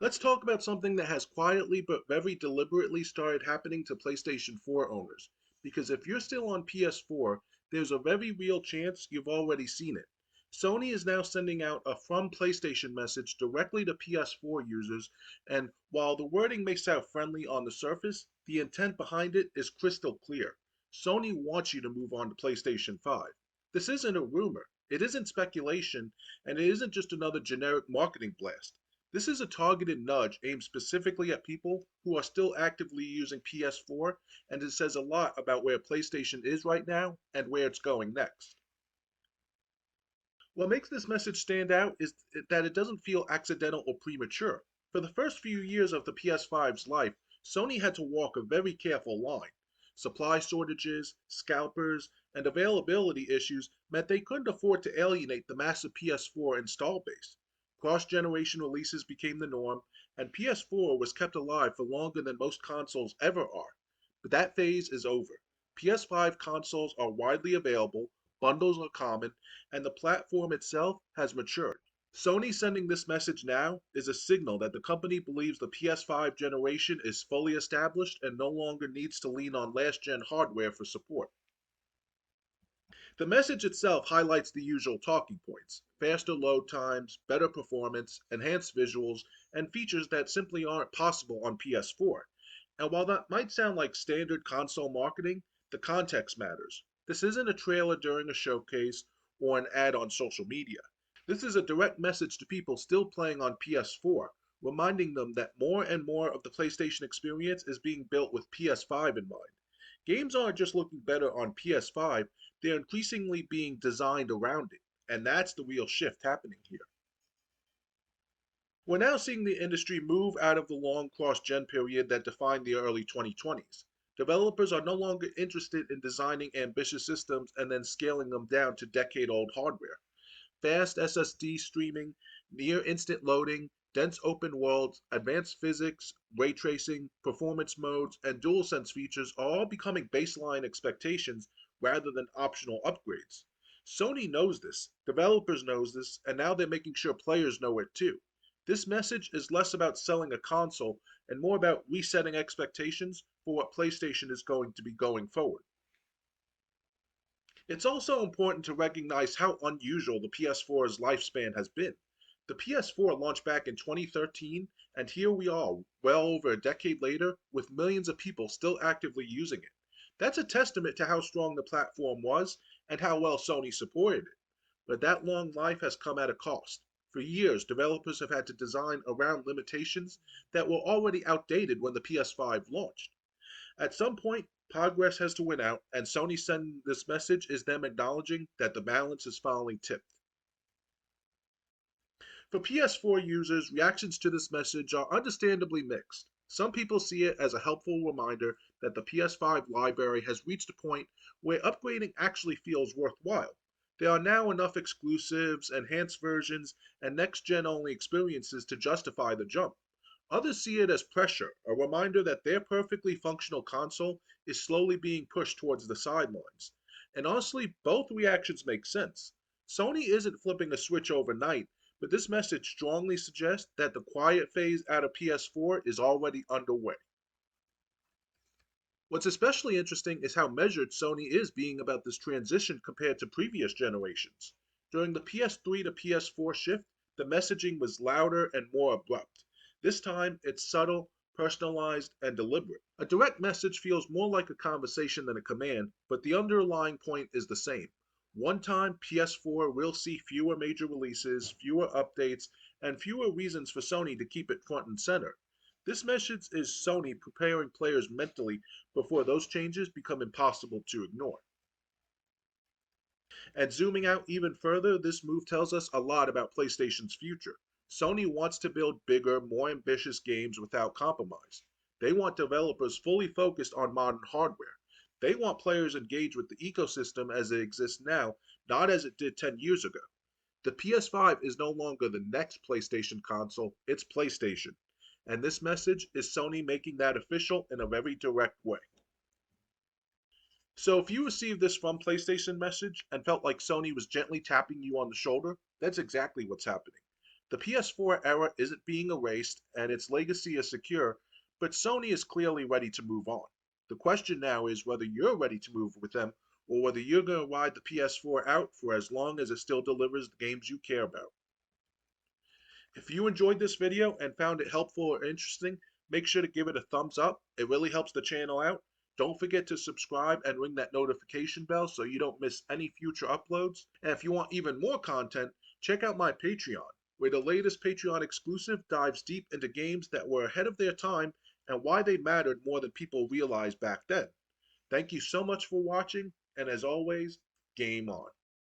Let's talk about something that has quietly but very deliberately started happening to PlayStation 4 owners. Because if you're still on PS4, there's a very real chance you've already seen it. Sony is now sending out a from PlayStation message directly to PS4 users, and while the wording may sound friendly on the surface, the intent behind it is crystal clear. Sony wants you to move on to PlayStation 5. This isn't a rumor, it isn't speculation, and it isn't just another generic marketing blast. This is a targeted nudge aimed specifically at people who are still actively using PS4, and it says a lot about where PlayStation is right now and where it's going next. What makes this message stand out is that it doesn't feel accidental or premature. For the first few years of the PS5's life, Sony had to walk a very careful line. Supply shortages, scalpers, and availability issues meant they couldn't afford to alienate the massive PS4 install base. Cross generation releases became the norm, and PS4 was kept alive for longer than most consoles ever are. But that phase is over. PS5 consoles are widely available, bundles are common, and the platform itself has matured. Sony sending this message now is a signal that the company believes the PS5 generation is fully established and no longer needs to lean on last gen hardware for support. The message itself highlights the usual talking points: faster load times, better performance, enhanced visuals, and features that simply aren't possible on PS4. And while that might sound like standard console marketing, the context matters. This isn't a trailer during a showcase or an ad on social media. This is a direct message to people still playing on PS4, reminding them that more and more of the PlayStation experience is being built with PS5 in mind. Games aren't just looking better on PS5, they're increasingly being designed around it, and that's the real shift happening here. We're now seeing the industry move out of the long cross gen period that defined the early 2020s. Developers are no longer interested in designing ambitious systems and then scaling them down to decade old hardware. Fast SSD streaming, near instant loading, dense open worlds, advanced physics, ray tracing, performance modes, and DualSense features are all becoming baseline expectations rather than optional upgrades. Sony knows this, developers knows this, and now they're making sure players know it too. This message is less about selling a console and more about resetting expectations for what PlayStation is going to be going forward. It's also important to recognize how unusual the PS4's lifespan has been. The PS4 launched back in 2013, and here we are, well over a decade later, with millions of people still actively using it. That's a testament to how strong the platform was and how well Sony supported it. But that long life has come at a cost. For years, developers have had to design around limitations that were already outdated when the PS5 launched. At some point, progress has to win out, and Sony sending this message is them acknowledging that the balance is finally tipped. For PS4 users, reactions to this message are understandably mixed. Some people see it as a helpful reminder that the PS5 library has reached a point where upgrading actually feels worthwhile. There are now enough exclusives, enhanced versions, and next gen only experiences to justify the jump. Others see it as pressure, a reminder that their perfectly functional console is slowly being pushed towards the sidelines. And honestly, both reactions make sense. Sony isn't flipping a switch overnight, but this message strongly suggests that the quiet phase out of PS4 is already underway. What's especially interesting is how measured Sony is being about this transition compared to previous generations. During the PS3 to PS4 shift, the messaging was louder and more abrupt. This time, it's subtle, personalized, and deliberate. A direct message feels more like a conversation than a command, but the underlying point is the same. One time, PS4 will see fewer major releases, fewer updates, and fewer reasons for Sony to keep it front and center. This message is Sony preparing players mentally before those changes become impossible to ignore. And zooming out even further, this move tells us a lot about PlayStation's future. Sony wants to build bigger, more ambitious games without compromise. They want developers fully focused on modern hardware. They want players engaged with the ecosystem as it exists now, not as it did 10 years ago. The PS5 is no longer the next PlayStation console, it's PlayStation. And this message is Sony making that official in a very direct way. So if you received this from PlayStation message and felt like Sony was gently tapping you on the shoulder, that's exactly what's happening. The PS4 era isn't being erased and its legacy is secure, but Sony is clearly ready to move on. The question now is whether you're ready to move with them or whether you're going to ride the PS4 out for as long as it still delivers the games you care about. If you enjoyed this video and found it helpful or interesting, make sure to give it a thumbs up. It really helps the channel out. Don't forget to subscribe and ring that notification bell so you don't miss any future uploads. And if you want even more content, check out my Patreon, where the latest Patreon exclusive dives deep into games that were ahead of their time and why they mattered more than people realized back then. Thank you so much for watching, and as always, game on.